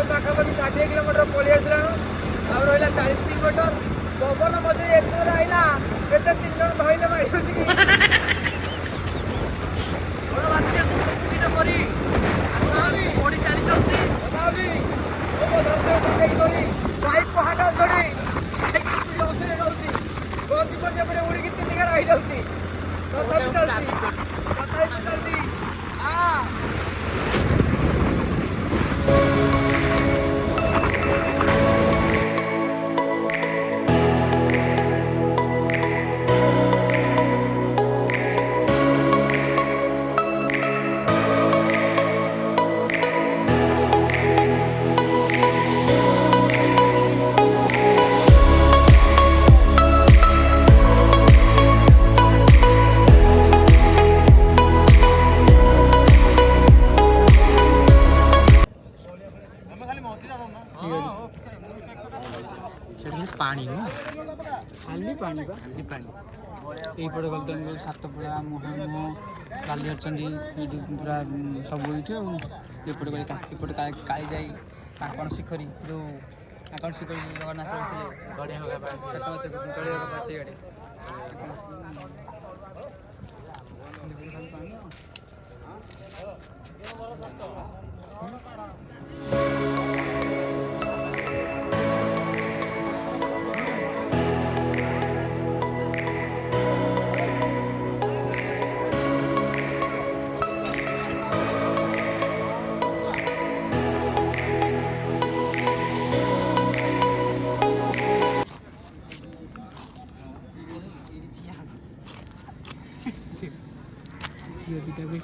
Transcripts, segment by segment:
पाखापाखि 60 kilometre पलि आसला रहा 40 किलोमीटर पवन मझे एत आईला एत 3 जन धरले मारी बसिकी बाइक को हाथ धरी बाइक स्पीड 80 रोचे गंजी पर जब उड़ी 3 घर आई जाऊँगी तथापि चलती हाँ पानी खाली पानी पानी यहीपटे गल तो सातपड़ा मुहां काली अच्छी ये पूरा सब ये एपटे काली जाई काकण शिखरी जो काकण शिखरी जगन्नाथ रही गड़े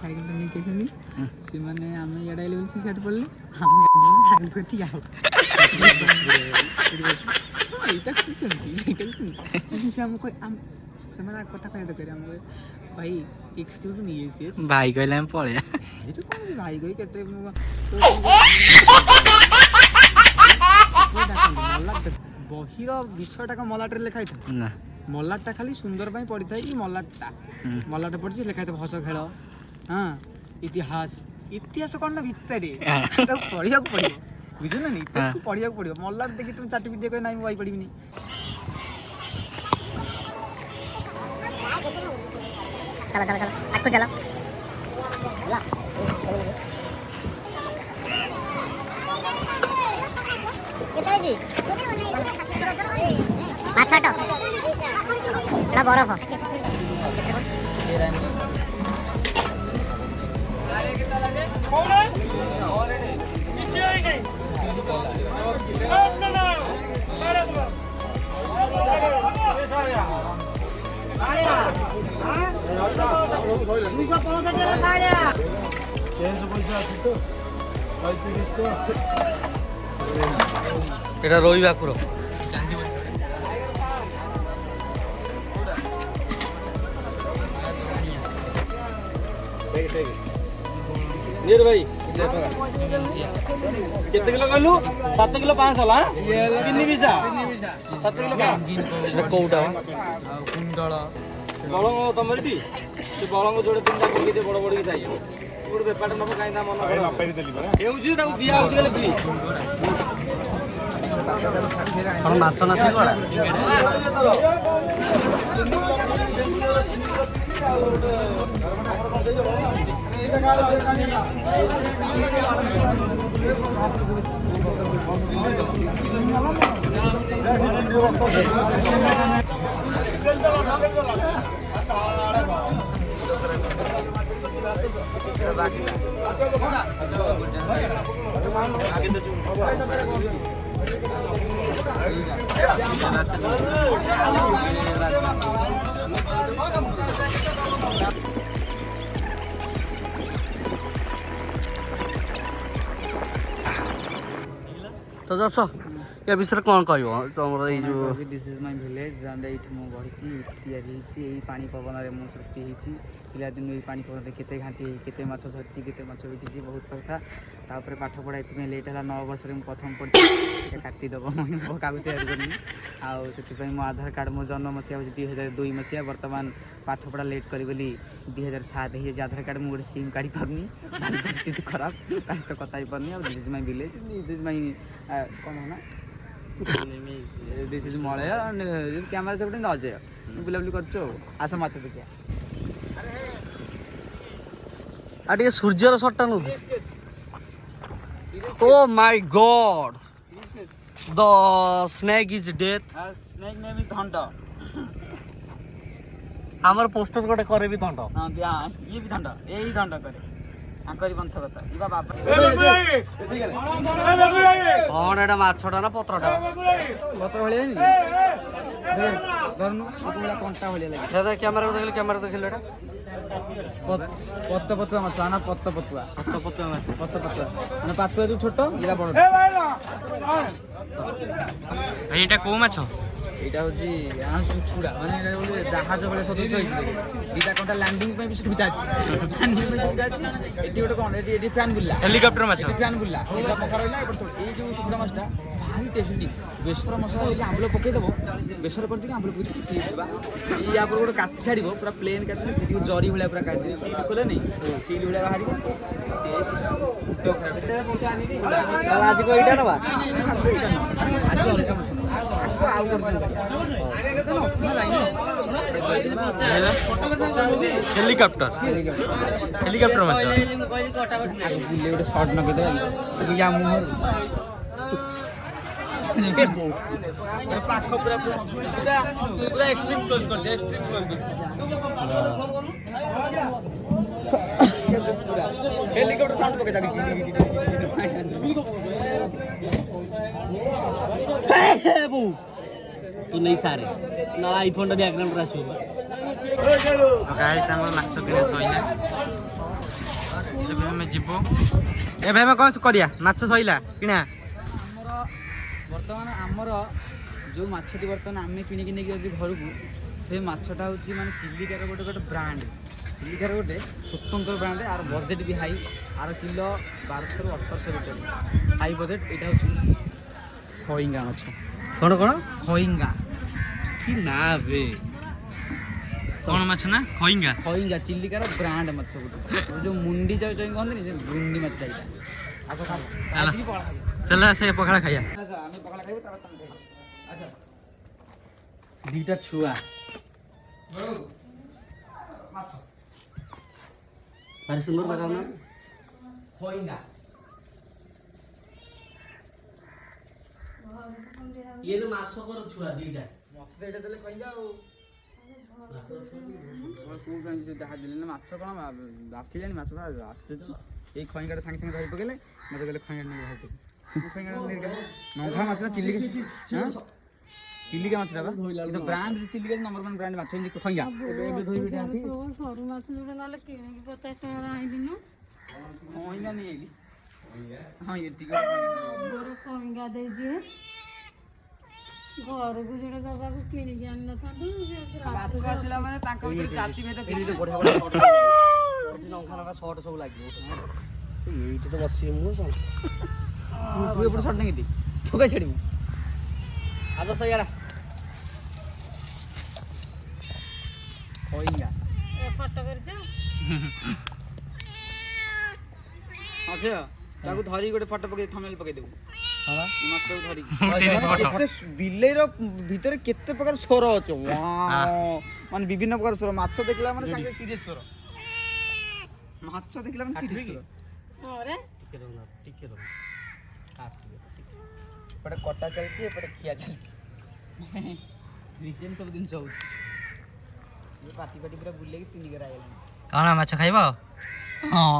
साइकिल नहीं कहते से मैंने आम इे सीट पड़े कथा कह भाई एक्सक्यूज मी भाई कहले पड़े भाई कही के बहिर विषयटा मलाटे लिखाई था मलाटा खाली सुंदर पड़ी था कि मलाटा मलाटा पड़ी लिखाई था हस खेल हाँ इतिहास इतिहास कौन ना भितर पढ़ा पड़ो बुझल ना इतिहास को पढ़ा पड़ो मलाट देखी तुम चाटी पिटी कह ना मुझे पढ़ी चलो चलो चलो आपको चलो अच्छा तो बरफ এটা রবি ভাকুর भाई केते किलो कहलु 7 किलो 500 ला किन्नी बिसा 7 किलो का कोउटा कुंडल बलंग तमरती से बलंग जोड़े तीनटा पकई दे बड़ बड़ की जाई गोटे बेपार नब काई ता मन करे नपाई देली बरा हेउजी ताऊ दिया होती गले फ्री और माछ ना सिंगड़ा ତ ଯାସ ୟା ବିଷୟରେ କ'ଣ କହିବ ତମର ଏଇ ଯୋଉ this is my village and ଏଇଠି ମୁଁ ବଢ଼ିଛି ଏଇଠି ତିଆରି ହେଇଛି ଏଇ ପାଣି ପବନରେ ମୁଁ ସୃଷ୍ଟି ହେଇଛି ପିଲାଦିନୁ ଏଇ ପାଣି ପବନରେ କେତେ ଘାଣ୍ଟି ହେଇ କେତେ ମାଛ ଧରିଛି କେତେ ମାଛ ବିକିଛି ବହୁତ କଥା ତାପରେ ପାଠ ପଢ଼ା ଏଥିପାଇଁ ଲେଟ୍ ହେଲା 9 ବର୍ଷରେ ମୁଁ ପ୍ରଥମ ପଢ଼ିଛି ଏଇଟା କାଟିଦେବ ମୁଁ କାହାକୁ ସେୟାର କରିନି ଆଉ ସେଥିପାଇଁ ମୋ ଆଧାର କାର୍ଡ଼ ମୋ ଜନ୍ମ ମସିହା ହେଉଛି 2002 ମସିହା ବର୍ତ୍ତମାନ ପାଠପଢ଼ା ଲେଟ୍ କରି ବୋଲି 2007 ହେଇଯାଇଛି ଆଧାର କାର୍ଡ଼ ମୁଁ ଗୋଟେ ସିମ୍ କାଢ଼ି ପାରୁନି ପରିସ୍ଥିତି ଖରାପ କାହା ସହିତ କଥା ହେଇପାରୁନି ଆଉ this is my village this is my କ'ଣ ନା ଦିସ୍ ଇଜ୍ ମଳୟ କ୍ୟାମେରା ସେପଟେ ଅଜୟ ବୁଲାବୁଲି କରୁଛୁ ଆଉ ଆସ ମାଛ ଦେଖିଆ ଆଉ ଟିକେ ସୂର୍ଯ୍ୟର ସଟ୍ଟା ନଉ oh my god the snake is death snake name is ଧଣ୍ଡ ଆମର ପୋଷ୍ଟର ଗୋଟେ କରେ ବି ଦଣ୍ଡ ହଁ ଇଏ ବି ଧଣ୍ଡ ଏଇ ଧଣ୍ଡ କରେ ଆଙ୍କରି ବଂଶଗତ ଇବା ବାବା କ'ଣ ଏଇଟା ମାଛଟା ନା ପତ୍ରଟା ପତ୍ର ଭଳିଆ ନି ଧରୁନୁ ପୁରା କଣ୍ଟା ଭଳିଆ ଲାଗେ କ୍ୟାମେରା ଦେଖିଲେ ଏଟା ପତ ପତୁଆ ମାଛ ନା ପତ ପତୁଆ ମାଛ ପତ ପତୁଆ ମାନେ ପାତୁଆ ଯୋଉ ଛୋଟ ଏଇଟା ବଡ ଏଇଟା କୋଉ ମାଛ এইটা হচ্ছে শুকুড়া মানে এটা বলে জাহাজ ভলিয়া সদৃশ হয়েছে দুইটা কোনটা ল্যান্ডিং ପାଇଁ ବି ସୁବିଧା ଅଛି ଲ୍ୟାଣ୍ଡିଂ ପାଇଁ ସୁବିଧା ଅଛି ଏଠି ଗୋଟେ କ'ଣ ଏଠି ଫ୍ୟାନ୍ ବୁଲିଲା ହେଲିକପ୍ଟର ମାଛ ଏଠି ଫ୍ୟାନ୍ ବୁଲିଲା ଏଇଟା ପକା ରହିଲା ଏପଟେ ଛୋଟ ଏଇ ଯୋଉ ଶୁକୁଡ଼ା ମାଛଟା ଭାରି ଟେଷ୍ଟି ବେସର ମସଲା ଦେଇକି ଆମ୍ବୁଲ ପକେଇଦେବ ବେସର କରିଦେଇକି ଆମ୍ବୁଲ ପକେଇକି ହେଇଯିବା ଏଇ ଆପରେ ଗୋଟେ କାଟି ଛାଡ଼ିବ ପୁରା ପ୍ଲେନ୍ କାଟିଲେ ସେଠି ଜରି ଭଳିଆ ପୁରା କାଟିଦେବେ ସିଲ୍ ଖୋଲେନି ସିଲ୍ ଭଳିଆ ବାହାରିବ ଆଜି କଣ ଏଇଟା ନବା ଆଜି ଅଲଗା ମାଛ ଆଉ ଗୋଟେ ହେଲିକପ୍ଟର ମାଛ ବୁଲେ ଗୋଟେ ସର୍ଟ ନଗେଇଦେବା ୟା ମୁହଁରୁ ପାଖ ପୁରା ପୁରା ପୁରା ଏକ୍ସଟ୍ରିମ୍ କ୍ଲୋଜ୍ କରିଦେ ଏକ୍ସଟ୍ରିମ୍ କ୍ଲୋଜ୍ ହେଲିକପ୍ଟର ସାଉଣ୍ଡ ପକେଇ ତୁ ନେଇ ସାରେ ନା ଆଇଫୋନଟା ବ୍ୟାକଗ୍ରାଉଣ୍ଡରେ ଆସିବ ଗାଇସ୍ ଆମର ମାଛ କିଣା ସଇଲା ଏବେ ଆମେ ଯିବୁ ଏବେ ଆମେ କ'ଣ କରିବା ମାଛ ସଇଲା କିଣା ବର୍ତ୍ତମାନ ଆମର ଯେଉଁ ମାଛଟି ବର୍ତ୍ତମାନ ଆମେ କିଣିକି ନେଇକି ଯାଉଛୁ ଘରକୁ ସେ ମାଛଟା ହେଉଛି ମାନେ ଚିଲିକାର ଗୋଟେ ବ୍ରାଣ୍ଡ ଚିଲିକାର ଗୋଟେ ସ୍ୱତନ୍ତ୍ର ବ୍ରାଣ୍ଡ ଆର ବଜେଟ୍ ବି ହାଇ ଆର କିଲୋ 1200ରୁ 1800 ଭିତରେ ହାଇ ବଜେଟ୍ ଏଇଟା ହେଉଛି ଖଇଙ୍ଗା ମାଛ କ'ଣ ଖଇଙ୍ଗା କି ନା ବେ କ'ଣ ମାଛ ନା ଖଇଙ୍ଗା ଚିଲିକାର ବ୍ରାଣ୍ଡ ମାଛ ଗୋଟେ ଯେଉଁ ମୁଣ୍ଡି କହନ୍ତିନି ସେ ମୁଣ୍ଡି ମାଛଟା ଏଇଟା ଚାଲ ସେ ପଖାଳ ଖାଇବା ଆମେ ପଖାଳ ଖାଇବୁ ତାପରେ ତମେ ଖାଇବ ଆଚ୍ଛା ଦୁଇଟା ଛୁଆ ଭାରି ସୁନ୍ଦର ଦେଖା ନା ଖଇଙ୍ଗା ଇଏ ମାସକର ଛୁଆ ଦୁଇଟା ମତେ ଏଇଟା ଦେଲେ ଖଇଙ୍ଗା ଆଉ କୋଉ କାହିଁ ଯାହା ଦେଲେ ନା ମାଛ କ'ଣ ଆସିଲାଣି ମାଛ ଆସୁଛି ଏଇ ଖଇଙ୍ଗାଟା ସାଙ୍ଗେ ସାଙ୍ଗେ ଧରି ପକେଇଲେ ମତେ କହିଲେ ଖଇଙ୍ଗା ନେଇ ଧରି ପକେଇ ନଙ୍ଗା ମାଛଟା ଚିଲିକା ମାଛଟା ବା କିନ୍ତୁ ବ୍ରାଣ୍ଡ ଚିଲିକା ନମ୍ବର 1 ବ୍ରାଣ୍ଡ ମାଛ ଏମିତି ଖଇଙ୍ଗା ଏବେ ଧୋଇବି ସରୁ ମାଛ ଯୋଉଟା ନହେଲେ କିଣିକି 50 ଟଙ୍କାର ଆଣିଦିନୁ ଖଇଙ୍ଗା ନେଇ ଆଇଲି ହଁ ଏତିକି ଖଇଙ୍ଗା ଦେଇଛି ଘରକୁ ଯୋଉଟା ଦବାକୁ କିଣିକି ଆଣିନଥାନ୍ତୁ ମାଛ ଆସିଲା ମାନେ ତାଙ୍କ ଭିତରେ ଜାତି ଭେଦ କିଛି ବଢିଆ ନଙ୍କା ସର୍ଟ ସବୁ ଲାଗିବ ଏଇଠି ତ ବସିବି ମୁଁ ତୁ ଏପଟେ ସର୍ଟ ନେଇକି ଠକାଇ ଛାଡ଼ିବୁ ଆଜ ସେଇଆଡ଼ା ଖଇଙ୍ଗା ଫଟୋ କରିଛ ହଁ ସେ ତାକୁ ଧରିକି ଗୋଟେ ଫଟୋ ପକେଇ ଥମ୍ବନେଲ୍ ପକେଇଦେବୁ ମାଛଟାକୁ ଧରିକି ବିଲେଇର ଭିତରେ କେତେ ପ୍ରକାର ସ୍ୱର ଅଛି ମାନେ ବିଭିନ୍ନ ପ୍ରକାର ସ୍ୱର ମାଛ ଦେଖିଲା ମାନେ ସାଙ୍ଗେ ସିରିୟସ୍ ସ୍ୱର ମାଛ ଦେଖିଲା ମାନେ କାଟିବି ଚିରି କି? ହଁ ରେ ଟିକେ ରହୁନା ଟିକେ ରହୁନା କାଟିବେ ଟିକେ ଏପଟେ କଟା ଚାଲିଛି ଏପଟେ ଖିଆ ଚାଲିଛି ରିସେଣ୍ଟ ସବୁ ଜିନିଷ ହଉଛି ପାଟି ପାଟି ପୁରା ବୁଲେଇକି ତିନିଗରା ହେଇଗଲାଣି। କଣ ମାଛ ଖାଇବ? ହଁ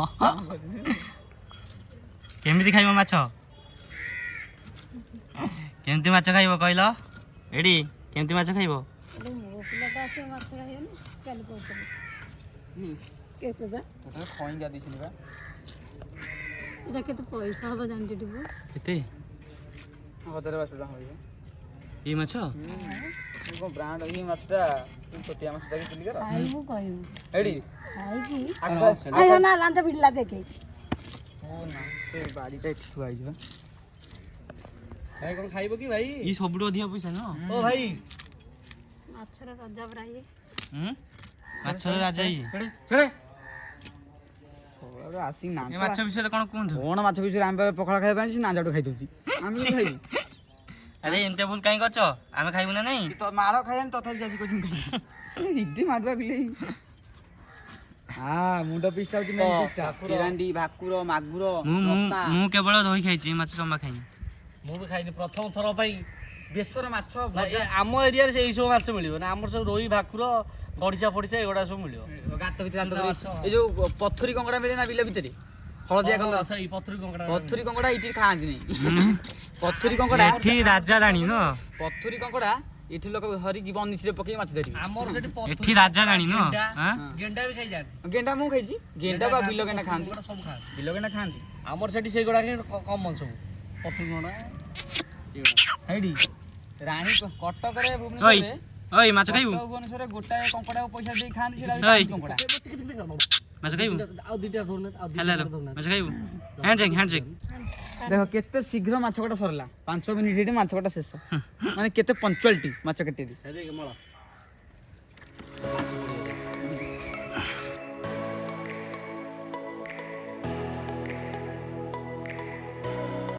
କେମିତି ଖାଇବ ମାଛ? କେମିତି ମାଛ ଖାଇବ କହିଲ? ଏଠି କେମିତି ମାଛ ଖାଇବ? ମୋ ପିଲାଟା ଆସିବ ମାଛ ଖାଇବନି କାଲି କହୁଥିଲି କେତେ ବା ତୋତେ ଖଇଙ୍ଗା ଦେଇଥିଲି ବା ଏଇଟା କେତେ ପଇସା ହବ ଜାଣିଛୁ ଟିପୁ? କେତେ? 1000 ଟଙ୍କା ହବ ଏଇ ମାଛ? କଣ ବ୍ରାଣ୍ଡ ଏଇ ମାଛଟା ଛୋଟିଆ ମାଛଟା କିଣିଲି କର ଖାଇବୁ କହିବୁ ଏଡି ଖାଇକି ଆଗ ଆଇବ ନା ଲାଞ୍ଚ ପିଲା ଦେଖେ ନା ସେ ବାଡ଼ିଟା ଏଠି ଥୁଆ ହେଇଛି ବା ଭାଇ କଣ ଖାଇବ କି ଭାଇ? ଇ ସବୁଠୁ ଅଧିକ ପଇସା ନୁହଁ? ଓ ଭାଇ ମାଛର ରଜା ପରା ଇଏ ମାଛର ରାଜା ଇଏ। ଛେଡ଼େ ଆସିକି ନା ଏ ମାଛ ବିଷୟରେ କଣ କୁହନ୍ତୁ? କଣ ମାଛ ବିଷୟରେ ଆମେ ପଖାଳ ଖାଇବା ପାଇଁ ସେ ନାଞ୍ଜାଟୁ ଖାଇଦଉଛି ଆମେ ବି ଖାଇବୁ ଆରେ ଏମିତି ଭୁଲ କାଇଁ କରୁଛ? ଆମେ ଖାଇବୁ ନା ନାଇଁ? ତ ମାଡ଼ ଖାଇବାନି ତଥାପି ଆଜି କହୁଛି ଇଡି ମାଡୁଆ ବିଲେଇ ମୁଣ୍ଡ ପିସ୍ ଯାଉଛି କେରାଣ୍ଡି ଭାକୁର ମାଗୁର ମୁଁ କେବଳ ରୋହି ଖାଇଛି ଏ ମାଛ ଜମା ଖାଇନି। ମୁଁ ବି ଖାଇନି ପ୍ରଥମ ଥର ପାଇଁ। ବେସର ମାଛ ଆମ ଏରିଆରେ ସେଇ ସବୁ ମାଛ ମିଳିବ ନା, ଆମର ସବୁ ରୋହି ଭାକୁର ଗଡ଼ିଶା ଫଡ଼ିଶା ଏଗୁଡ଼ା ସବୁ ମିଳିବ। ଗାତ ଭିତରେ ଏଇ ଯୋଉ ପଥୁରୀ କଙ୍କଡା ମିଳେ ନା ବିଲ ଭିତରେ ହଳଦିଆ କଲର ସେଇ ପଥୁରୀ କଙ୍କଡ଼ା ପଥୁରୀ କଙ୍କଡା ଏଇଠି ଖାଆନ୍ତିନି ପଥୁରୀ କଙ୍କଡା ଏଠି ରାଜା ରାଣୀ ନୁହଁ? ପଥୁରୀ କଙ୍କଡା ଏଠି ଲୋକ ଧରିକି ବନିଶିରେ ପକେଇ ମାଛ ଧରିବେ। ଆମର ସେଠି ଏଠି ରାଜା ରାଣୀ ନୁହଁ? ଗେଣ୍ଡା ବି ଖାଇଯାଆନ୍ତି। ଗେଣ୍ଡା ମୁଁ ଖାଇଛି ଗେଣ୍ଡା ବା ବିଲ ଗେଣ୍ଡା ଖାଆନ୍ତି ସବୁ ଖାଆନ୍ତି। ବିଲ ଗେଣ୍ଡା ଖାଆନ୍ତି ଆମର ସେଠି ସେଇଗୁଡ଼ା କମନ ସବୁ ପଥୁରୀ କଙ୍କଡ଼ା ହେଇଠି ରାଣୀ କଟକରେ ଓଇ ଭୁବନେଶ୍ୱରରେ ଓଇ ମାଛ ଖାଇବୁ? ଭୁବନେଶ୍ୱରରେ ଗୋଟାଏ କଙ୍କଡାକୁ ପଇସା ଦେଇ ଖାଆନ୍ତି ସେଟା ଓଇ କଙ୍କଡା ମାଛ ଖାଇବୁ? ଆଉ ଦୁଇଟା ଧରୁନାହାନ୍ତି ଆଉ ହେଲା ଦୁଇଟା ଧରୁନାହାନ୍ତି। ମାଛ ଖାଇବୁ? ହ୍ୟାଣ୍ଡ ଦେଖ କେତେ ଶୀଘ୍ର ମାଛ କଟା ସରିଲା 5 ମିନିଟ୍ ଏଠି ମାଛ କଟା ଶେଷ ମାନେ କେତେ ପଞ୍ଚୁଆଲିଟି ମାଛ କାଟିବି ମଳ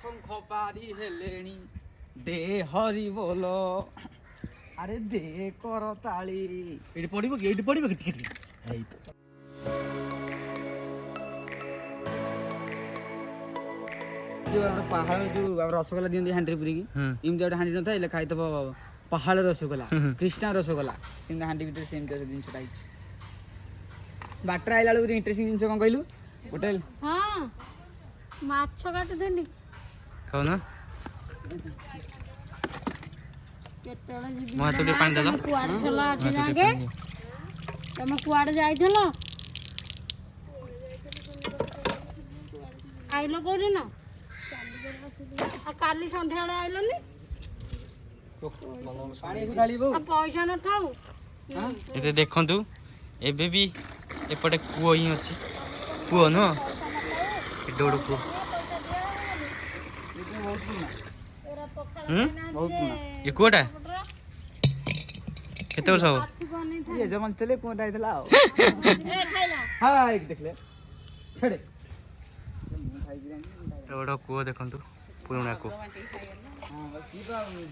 ଶଙ୍ଖ ପାରି ହେଲେଣି ଦେ ହରି ବୋଲ ଆରେ ଦେ କର ତାଳି ଏଇଠି ପଡ଼ିବ କି ଏଇଠି ପଡ଼ିବ କି ଟିକେ ଏଇ ତ ପାହାଳ ଯୋଉ ରସଗୋଲା ଦିଅନ୍ତି ହାଣ୍ଡିରେ ପୁରିକି ଏମିତି ଗୋଟେ ହାଣ୍ଡି ନଥାଏ ଲେଖା ହେଇଥିବ ପାହାଳ ରସଗୋଲା କୃଷ୍ଣା ରସଗୋଲା ସେମିତି ହାଣ୍ଡି ଭିତରେ ସେମିତି ଜିନିଷଟା ହେଇଛି। ବାଟରେ ଆଇଲା ବେଳକୁ ଇଣ୍ଟରେଷ୍ଟିଂ ଜିନିଷ କଣ କହିଲୁ ଗୋଟେ ହଁ ମାଛ କାଟିଦେଲି ଖାଉନ? କେତେବେଳେ ଯିବି ମୋ ହାତ ଟିକେ ପାଣି ଦେଲ। ତମେ କୁଆଡେ ଥିଲ ଆଜି ଯାକେ? ତମେ କୁଆଡେ ଯାଇଥିଲ? ଆଇଲ କୋଉଦିନ? ଆଉ କାଲି ସନ୍ଧ୍ୟାବେଳେ ଆଇଲନି? ଆଉ ପଇସା ନଥାଉ ଏଠି ଦେଖନ୍ତୁ ଏବେ ବି ଏପଟେ କୂଅ ହିଁ ଅଛି। କୂଅ ନୁହଁ ଏଠି ଗୋଟେ କୂଅ। ଏ କୂଅଟା କେତେ ବର୍ଷ ହବ? ଯଜମାନ ଥିଲେ କୁଆଟା ହେଇଥିଲା ଆଉ ହଁ ଏଇଠି ଦେଖିଲେ ଛେଡ଼େ ଗୋଟେ କୂଅ ଦେଖନ୍ତୁ ପୁରୁଣା କୂଅ।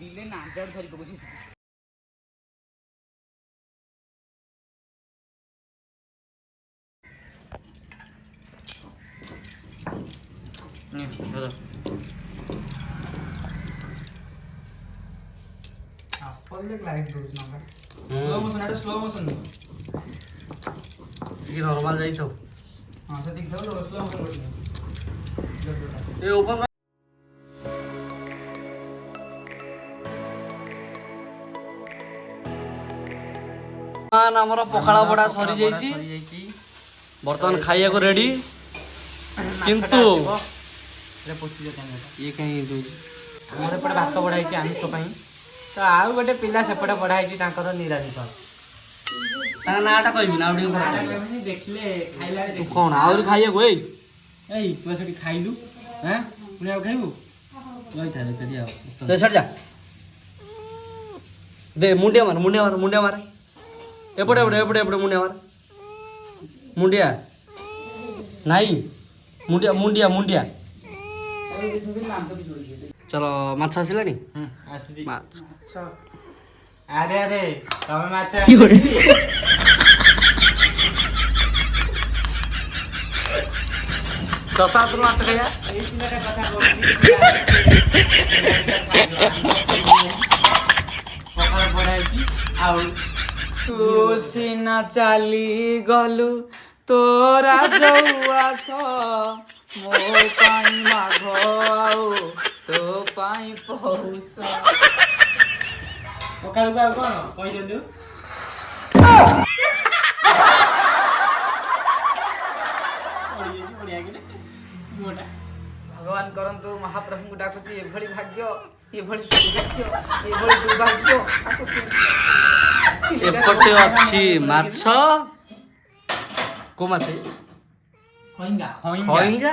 ବିଲେ ନାଞ୍ଜାଡୁ ଧରି ପକଉଛି ଟିକେ ନର୍ମାଲ ଯାଇଥାଉ ଆମର ପଖାଳ ପଡ଼ା ସରିଯାଇଛି। ବର୍ତ୍ତମାନ ଖାଇବାକୁ ରେଡି କିନ୍ତୁ ଇଏ କାହିଁ ଦଉଛି? ଆମର ଏପଟେ ଭାତ ବଢ଼ା ହେଇଛି ଆମିଷ ପାଇଁ, ତ ଆଉ ଗୋଟେ ପିଲା ସେପଟେ ବଢ଼ା ହେଇଛି ତାଙ୍କର ନିରାମିଷ। ତାଙ୍କ ନାଁଟା କହିବି ନା ଆଉ ଟିକେ ଦେଖିଲେ ଖାଇଲା ତୁ କଣ ଆହୁରି ଖାଇବାକୁ ଏଇ ଏଇ ତୁ ସେଠି ଖାଇଲୁ ପୁଣି ଆଉ ଖାଇବୁ? ଯା ଦେ ମୁଣ୍ଡିଆ ମାର ମୁଣ୍ଡିଆ ମାର ମୁଣ୍ଡିଆ ମାର ଏପଟେ ଏପଟେ ଏପଟେ ଏପଟେ ମୁଣ୍ଡିଆ ମାର ମୁଣ୍ଡିଆ ନାଇଁ ମୁଣ୍ଡିଆ ମୁଣ୍ଡିଆ ମୁଣ୍ଡିଆ ଚଲ ମାଛ ଆସିଲାଣି ଆସୁଛି ମାଛ ଆରେ ଆରେ ତମେ ମାଛ ଚଷା ଆସୁନ ମାଛ ଖାଇବା। ଏଇ ପିଲାଟା କଥା କହୁଛି ପଖାଳ ପଡା ହେଇଛି ଆଉ ତୁ ସିନା ଚାଲି ଗଲୁ ତୋରା ଯୋଉ ଆସ ମୋ ପାଇଁ ମାଘ ଆଉ ତୋ ପାଇଁ ପୌଷ। ପଖାଳକୁ ଆଉ କଣ କହିଦିଅନ୍ତୁ। ଭଗବାନ କରନ୍ତୁ ମହାପ୍ରଭୁଙ୍କୁ ଡାକୁଛି ଏଭଳି ଭାଗ୍ୟ ଏଭଳି ସୌଭାଗ୍ୟ ଏଭଳି ଦୁର୍ଭାଗ୍ୟ ଏପଟେ ଅଛି ମାଛ। କୋଉ ମାଛ? ଖଇଙ୍ଗା ଖଇଙ୍ଗା।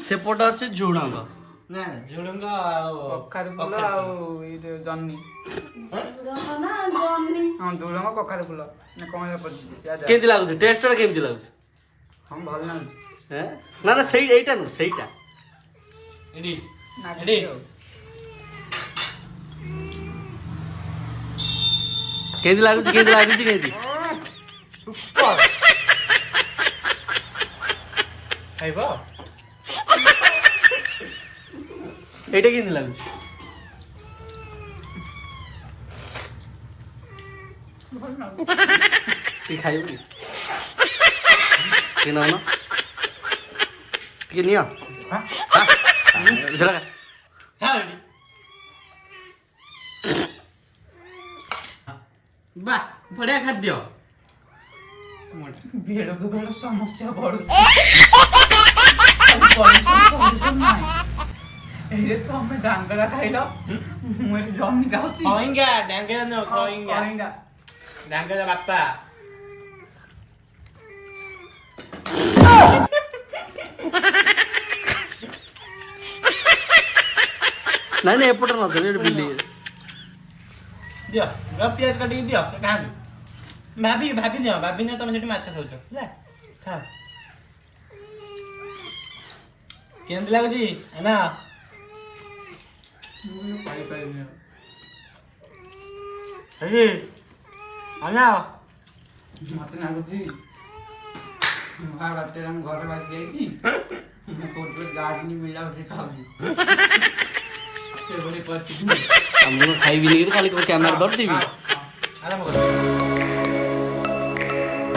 ସେପଟେ ଅଛି ଝୁଡଙ୍ଗ। ନା ଝୁଡଙ୍ଗ ଆଉ କଖାରୁ ଫୁଲ ଆଉ ଏଇ ଯୋଉ ଜହ୍ନି। ହଁ ଝୁଡଙ୍ଗ କଖାରୁ ଫୁଲ ନା କଣ ପଡିଛି? କେମିତି ଲାଗୁଛି? ଟେଷ୍ଟ କେମିତି ଲାଗୁଛି? ହଁ ଭଲ ଲାଗୁଛି। ନା ନା ସେଇ ଏଇଟା ନୁହଁ ସେଇଟା। ଏଠି ନାଗୁଛି ଆଉ। କେମିତି ଲାଗୁଛି? କେମିତି ଲାଗୁଛି? କେମିତି ଖାଇବ? ଏଇଟା କେମିତି ଲାଗୁଛି? ଟିକେ ଖାଇବନି? ଟିକେ ନଉନ ଟିକେ ନିଅ। ଝରକା ବା ବଢିଆ ଖାଦ୍ୟ। ବେଳକୁ ବେଳ ସମସ୍ୟା ବଢୁଛି। ଏଇରେ ତମେ ଡାଙ୍ଗରା ଖାଇଲ ମୁଁ ଏଠି ଜହ୍ନି ଖାଉଛି। ଖଇଙ୍ଗା ଡାଙ୍ଗରା ନୁହଁ ଖଇଙ୍ଗା। ଖଇଙ୍ଗା। ଡାଙ୍ଗରା ବାପା। ନାଇଁ ନାଇଁ ଏପଟେ ନଥିଲେ ଏଠି ବିଲି। ଦିଅ ପିଆଜ କାଟିକି ଦିଅ ସେ ଖାଆନ୍ତୁ। ଭାବି ନିଅ ତମେ ସେଠି ମାଛ ଖାଉଛ ହେଲା ଖାଅ। କେମିତି ଲାଗୁଛି ନା? କହିପାରିବି ଆଜ୍ଞା ମତେ ଲାଗୁଛି ମହାରାତ୍ରିରେ ଆମ ଘରେ ବାସି ଯାଇଛି ମୁଁ କୋଉଠି ଗାଡି ମିଳାଉଛି ଖାଉଛି ସେଭଳି ପରିସ୍ଥିତି। ମୁଁ ଖାଇବିନି ଖାଲି କ୍ୟାମେରା ଧରିଥିବି। ଆରମ୍ଭ କର।